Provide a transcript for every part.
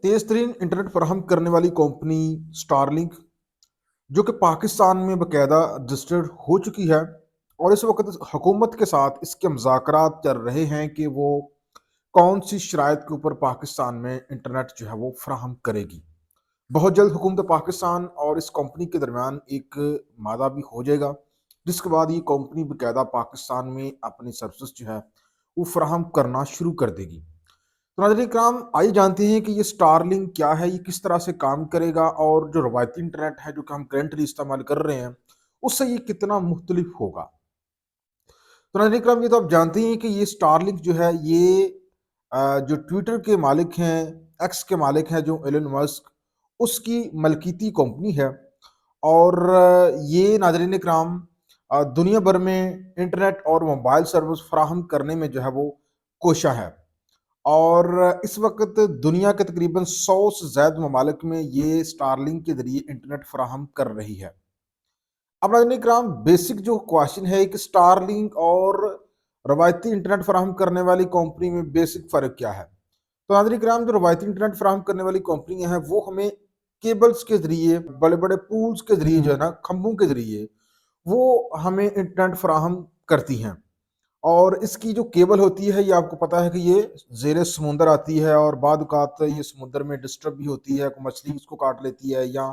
तेज तरीन इंटरनेट फराहम करने वाली कंपनी स्टारलिंक, जो कि पाकिस्तान में बाकायदा रजिस्टर्ड हो चुकी है, और इस वक्त हुकूमत के साथ इसके मुज़ाकरात चल रहे हैं कि वो कौन सी शराइत के ऊपर पाकिस्तान में इंटरनेट जो है वो फराहम करेगी। बहुत जल्द हुकूमत पाकिस्तान और इस कंपनी के दरमियान एक मादा भी हो जाएगा, जिसके बाद ये कंपनी बाकायदा पाकिस्तान में अपनी सर्विस जो है वो फराहम करना शुरू कर देगी। तो नाज़रीन इकराम, आइए जानते हैं कि ये स्टारलिंक क्या है, ये किस तरह से काम करेगा, और जो रवायती इंटरनेट है जो कि हम करंटली इस्तेमाल कर रहे हैं उससे ये कितना मुख्तलिफ होगा। तो नाज़रीन इकराम, ये तो आप जानते ही हैं कि ये स्टारलिंक जो है ये जो ट्विटर के मालिक हैं, एक्स के मालिक हैं जो एलन मस्क, उसकी मलकीती कंपनी है। और ये नाज़रीन इकराम दुनिया भर में इंटरनेट और मोबाइल सर्विस फराहम करने में जो है वो कोशा है। और इस वक्त दुनिया के तकरीबन 100 से ज़्यादा ममालिक में ये स्टारलिंक के ज़रिए इंटरनेट फराहम कर रही है। अब नाज़रीन इकराम, बेसिक जो क्वेश्चन है कि स्टारलिंक और रवायती इंटरनेट फराहम करने वाली कंपनी में बेसिक फ़र्क क्या है। तो नाज़रीन इकराम, जो रवायती इंटरनेट फराहम करने वाली कंपनियां हैं वो हमें केबल्स के ज़रिए, बड़े बड़े पूल्स के ज़रिए जो है ना, खंभों के ज़रिए वो हमें इंटरनेट फराहम करती हैं। और इसकी जो केबल होती है ये आपको पता है कि ये ज़ेरे समुंदर आती है, और बाद औक़ात ये समुद्र में डिस्टर्ब भी होती है, कोई मछली इसको काट लेती है या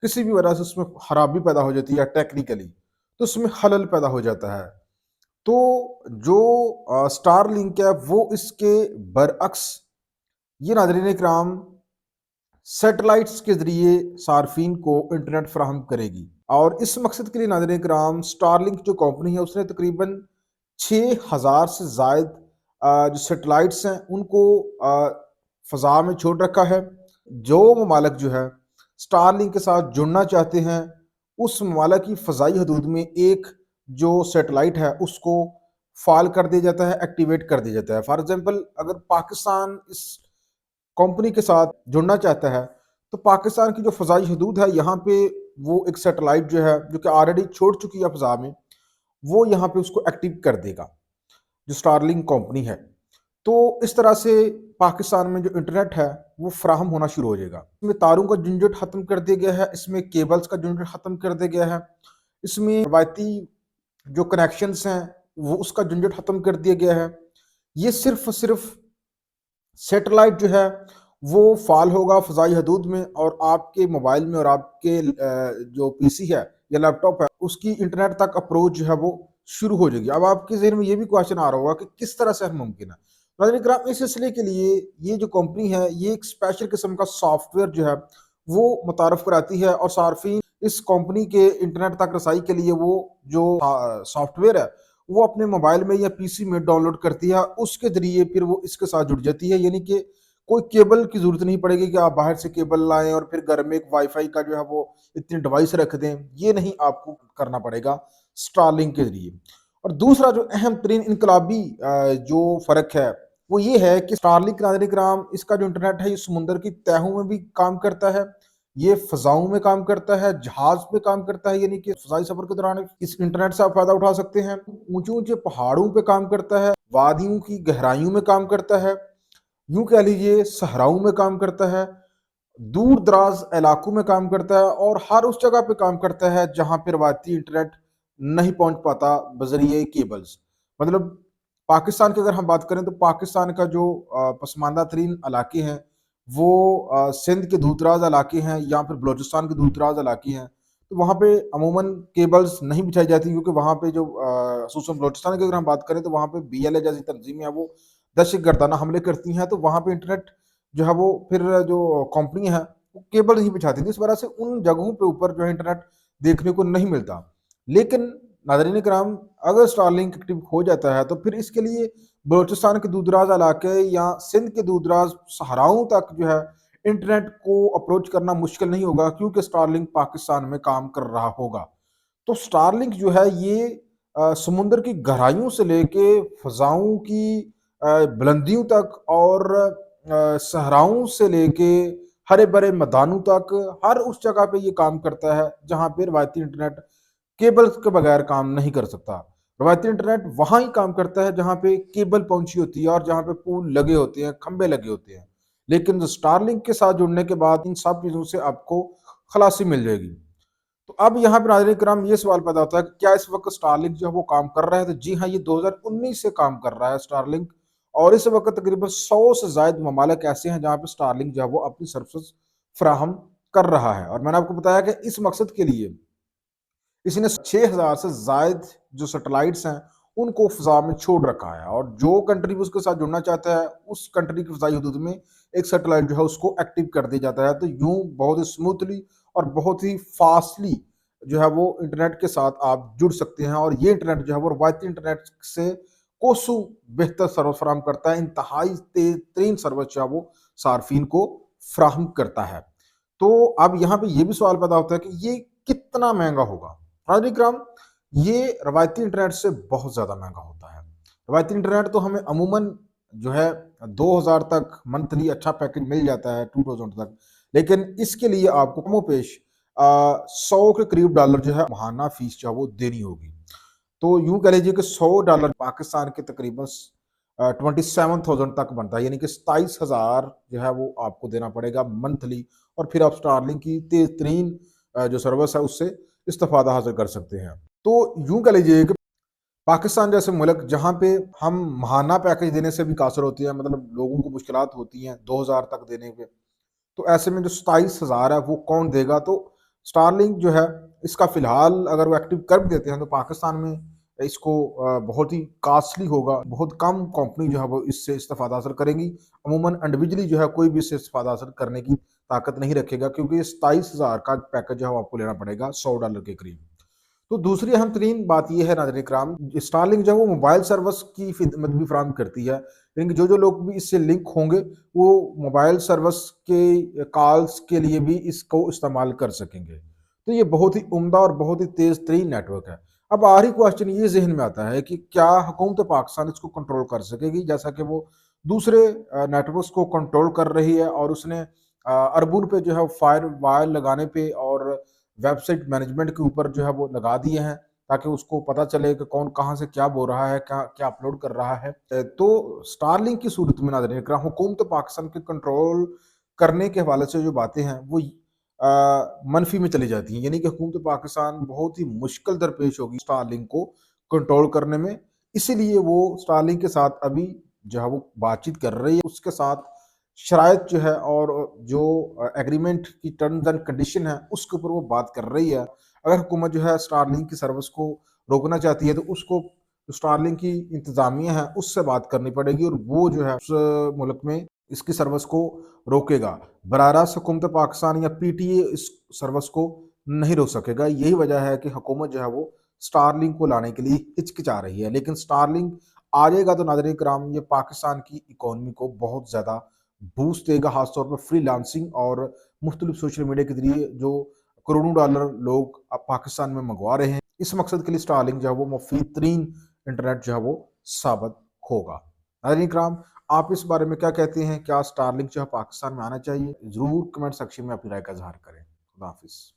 किसी भी वजह से उसमें खराबी पैदा हो जाती है टेक्निकली, तो उसमें खलल पैदा हो जाता है। तो जो स्टार लिंक है वो इसके बरअक्स ये नाज़रीन इकराम सैटेलाइट्स के ज़रिए सार्फिन को इंटरनेट फराहम करेगी। और इस मकसद के लिए नाज़रीन इकराम स्टारलिंक जो कंपनी है उसने तकरीबन 6000 से ज़ायद जो सैटेलाइट्स हैं उनको फ़ज़ा में छोड़ रखा है। जो ममालिक जो है स्टारलिंक के साथ जुड़ना चाहते हैं, उस ममालिक की फ़ज़ाई हदूद में एक जो सैटेलाइट है उसको फ़ाल कर दिया जाता है, एक्टिवेट कर दिया जाता है। फॉर एग्ज़ाम्पल, अगर पाकिस्तान इस कंपनी के साथ जुड़ना चाहता है, तो पाकिस्तान की जो फ़ज़ाई हदूद है यहाँ पे वो एक सैटेलाइट जो है जो कि ऑलरेडी छोड़ चुकी है फ़ज़ा में, वो यहाँ पे उसको एक्टिव कर देगा, जो स्टारलिंक कंपनी है। तो इस तरह से पाकिस्तान में जो इंटरनेट है वो फ्राहम होना शुरू हो जाएगा। इसमें तारों का झंझट ख़त्म कर दिया गया है, इसमें केबल्स का झंझट ख़त्म कर दिया गया है, इसमें रवायती जो कनेक्शंस हैं वो उसका झंझट ख़त्म कर दिया गया है। ये सिर्फ सैटेलाइट जो है वो फाल होगा फ़ज़ाई हदूद में, और आपके मोबाइल में और आपके जो पीसी है या लैपटॉप है उसकी इंटरनेट तक अप्रोच जो है वो शुरू हो जाएगी। अब आपके ज़हन में ये भी क्वेश्चन आ रहा होगा कि किस तरह से मुमकिन है। नाज़रीन इकराम, इस सिलसिले के लिए ये जो कंपनी है ये एक स्पेशल किस्म का सॉफ्टवेयर जो है वो मुतारफ़ कराती है, और सार्फिन इस कंपनी के इंटरनेट तक रसाई के लिए वो जो सॉफ्टवेयर है वो अपने मोबाइल में या पीसी में डाउनलोड करती है, उसके ज़रिए फिर वो इसके साथ जुड़ जाती है। यानी कि कोई केबल की ज़रूरत नहीं पड़ेगी कि आप बाहर से केबल लाएँ और फिर घर में एक वाईफ़ाई का जो है वो इतनी डिवाइस रख दें, ये नहीं आपको करना पड़ेगा स्टारलिंक के ज़रिए। और दूसरा जो अहम तरीन इनकलाबी जो फ़र्क है, वो ये है कि स्टारलिंक नाज़रीन इकराम इसका जो इंटरनेट है ये समुंदर की तहों में भी काम करता है, ये फ़ज़ाओं में काम करता है, जहाज़ पे काम करता है, यानी कि फ़ज़ाई सफ़र के दौरान इस इंटरनेट से आप फ़ायदा उठा सकते हैं। ऊँचे-ऊँचे पहाड़ों पे काम करता है, वादियों की गहराइयों में काम करता है, यूँ कह लीजिए सहराओं में काम करता है, दूर-दराज़ इलाकों में काम करता है, और हर उस जगह पे काम करता है जहाँ पे रवायती इंटरनेट नहीं पहुँच पाता बज़रिए केबल्स। मतलब पाकिस्तान की अगर हम बात करें तो पाकिस्तान का जो पसमानदा तरीन इलाके हैं वो सिंध के दूर-दराज़ इलाके हैं या फिर बलूचिस्तान के दूर-दराज़ इलाके हैं। तो वहाँ पे अमूमन केबल्स नहीं बिछाई जाती, क्योंकि वहाँ पे जो ख़ुसूसन बलूचिस्तान की अगर हम बात करें तो वहाँ पे बीएलए जैसी तंज़ीमें हैं वो दहशतगर्दाना हमले करती हैं, तो वहाँ पे इंटरनेट जो है वो फिर जो कंपनियाँ हैं वो केबल नहीं बिछाती थी। इस वजह से उन जगहों पे ऊपर जो है इंटरनेट देखने को नहीं मिलता। लेकिन नाज़रीन किराम, अगर स्टारलिंक एक्टिव हो जाता है तो फिर इसके लिए बलूचिस्तान के दूर-दराज़ इलाके या सिंध के दूर-दराज़ सहराओं तक जो है इंटरनेट को अप्रोच करना मुश्किल नहीं होगा, क्योंकि स्टारलिंक पाकिस्तान में काम कर रहा होगा। तो स्टारलिंक जो है ये समुंदर की गहराइयों से लेके फ़ज़ाओं की बुलंदियों तक, और सहराओं से लेके हरे-भरे मैदानों तक, हर उस जगह पे ये काम करता है जहाँ पे रवायती इंटरनेट केबल्स के बगैर काम नहीं कर सकता। रवायती इंटरनेट वहाँ ही काम करता है जहाँ पे केबल पहुँची होती है और जहाँ पे पोल लगे होते हैं, खंभे लगे होते हैं। लेकिन स्टारलिंक के साथ जुड़ने के बाद इन सब चीज़ों से आपको खलासी मिल जाएगी। तो अब यहाँ पे नाज़रीन किराम ये सवाल पैदा होता है कि क्या इस वक़्त स्टारलिंक जो है वो काम कर रहा है? तो जी हाँ, ये 2019 से काम कर रहा है स्टारलिंक, और इस वक़्त तकरीबन 100 से ज़ायद ममालिक ऐसे हैं जहाँ पे स्टारलिंक जो है वो अपनी सर्विसेज़ फ़राहम कर रहा है। और मैंने आपको बताया कि इस मकसद के लिए इसने 6000 से ज़ायद जो सैटेलाइट्स हैं, उनको फ़ज़ा में छोड़ रखा है, और जो कंट्री भी उसके साथ जुड़ना चाहता है, उस कंट्री की फ़ज़ाई हदूद में एक सैटेलाइट जो है उसको एक्टिव कर दिया जाता है। तो यूँ बहुत ही स्मूथली और बहुत ही फ़ास्टली जो है वो इंटरनेट के साथ आप जुड़ सकते हैं, और ये इंटरनेट जो है वो रवायती इंटरनेट से कोसों बेहतर सर्विस फराहम करता है, इंतहाई तेज़ तरीन सर्विस जो है वो सार्फिन को फ्राहम करता है। तो अब यहाँ पे ये भी सवाल पैदा होता है कि ये कितना महँगा होगा? नाज़रीन इकराम, ये रवायती इंटरनेट से बहुत ज़्यादा महँगा होता है। रवायती इंटरनेट तो हमें अमूमन जो है 2000 तक मंथली अच्छा पैकेज मिल जाता है, 2000 तक। लेकिन इसके लिए आपको कमोपेश 100 के करीब डॉलर जो है माहाना फीस जो है वो देनी होगी। तो यूँ कह लीजिए कि $100 पाकिस्तान के तकरीबन 27,000 तक बनता है, यानी कि 27,000 जो है वो आपको देना पड़ेगा मंथली, और फिर आप स्टारलिंक की तेज़ तरीन जो सर्विस है उससे इस्तिफ़ादा हासिल कर सकते हैं। तो यूँ कह लीजिए कि पाकिस्तान जैसे मुल्क जहाँ पे हम माहाना पैकेज देने से भी कासिर होते हैं, मतलब लोगों को मुश्किलात होती हैं 2000 तक देने पे, तो ऐसे में जो 27,000 है वो कौन देगा? तो स्टारलिंक जो है इसका फ़िलहाल अगर वो एक्टिव कर भी देते हैं तो पाकिस्तान में इसको बहुत ही कॉस्टली होगा। बहुत कम कंपनी जो है वो इससे इस्तिफ़ादा हासिल करेंगी। अमूमन इंडिविजुअली जो है कोई भी इससे इस्तिफ़ादा हासिल करने की ताकत नहीं रखेगा, क्योंकि ये 27,000 का पैकेज जो है वो आपको लेना पड़ेगा $100 के करीब। तो दूसरी अहम तरीन बात ये है नाज़रीन इकराम, स्टारलिंक जो है वो मोबाइल सर्विस की खिदमत भी फराहम करती है। यानी कि जो लोग भी इससे लिंक होंगे, वो मोबाइल सर्विस के कॉल्स के लिए भी इसको इस्तेमाल कर सकेंगे। तो ये बहुत ही उम्दा और बहुत ही तेज़ तरीन नेटवर्क है। अब आखिरी क्वेश्चन ये ज़हन में आता है कि क्या हुकूमत पाकिस्तान इसको कंट्रोल कर सकेगी, जैसा कि वो दूसरे नेटवर्क्स को कंट्रोल कर रही है, और उसने अरबों रुपए जो है फायर वायर लगाने पे और वेबसाइट मैनेजमेंट के ऊपर जो है वो लगा दिए हैं, ताकि उसको पता चले कि कौन कहाँ से क्या बोल रहा है, क्या क्या अपलोड कर रहा है। तो स्टारलिंक की सूरत में नाज़रीन इकराम हुकूमत पाकिस्तान के कंट्रोल करने के हवाले से जो बातें हैं वो मनफी में चली जाती हैं, यानी कि हुकूमत पाकिस्तान बहुत ही मुश्किल दरपेश होगी स्टारलिंक को कंट्रोल करने में। इसीलिए वो स्टारलिंक के साथ अभी जो है वो बातचीत कर रही है, उसके साथ शराइत जो है और जो एग्रीमेंट की टर्म्स एंड कंडीशन है उसके ऊपर वो बात कर रही है। अगर हुकूमत जो है स्टारलिंक की सर्विस को रोकना चाहती है, तो उसको स्टारलिंक की इंतज़ामिया है उससे बात करनी पड़ेगी, और वो जो है उस मुल्क में इसकी सर्विस को रोकेगा। बराह रास्त हुकूमत पाकिस्तान या पीटीए इस सर्विस को नहीं रोक सकेगा। यही वजह है कि हुकूमत जो है वो स्टारलिंक को लाने के लिए हिचकिचा रही है। लेकिन स्टारलिंक आ जाएगा तो नाज़रीन कराम ये पाकिस्तान की इकोनॉमी को बहुत ज़्यादा बूस्ट देगा, खासतौर पर फ्रीलांसिंग और मुख्तलिफ सोशल मीडिया के जरिए जो करोड़ों डॉलर लोग अब पाकिस्तान में मंगवा रहे हैं। इस मकसद के लिए स्टारलिंक जो है वो मुफीद तरीन इंटरनेट जो है वो साबित होगा। नाज़रीन इकराम, आप इस बारे में क्या कहते हैं? क्या स्टारलिंक जो है पाकिस्तान में आना चाहिए? ज़रूर कमेंट सेक्शन में अपनी राय का इज़हार करें। खुदा हाफ़िज़।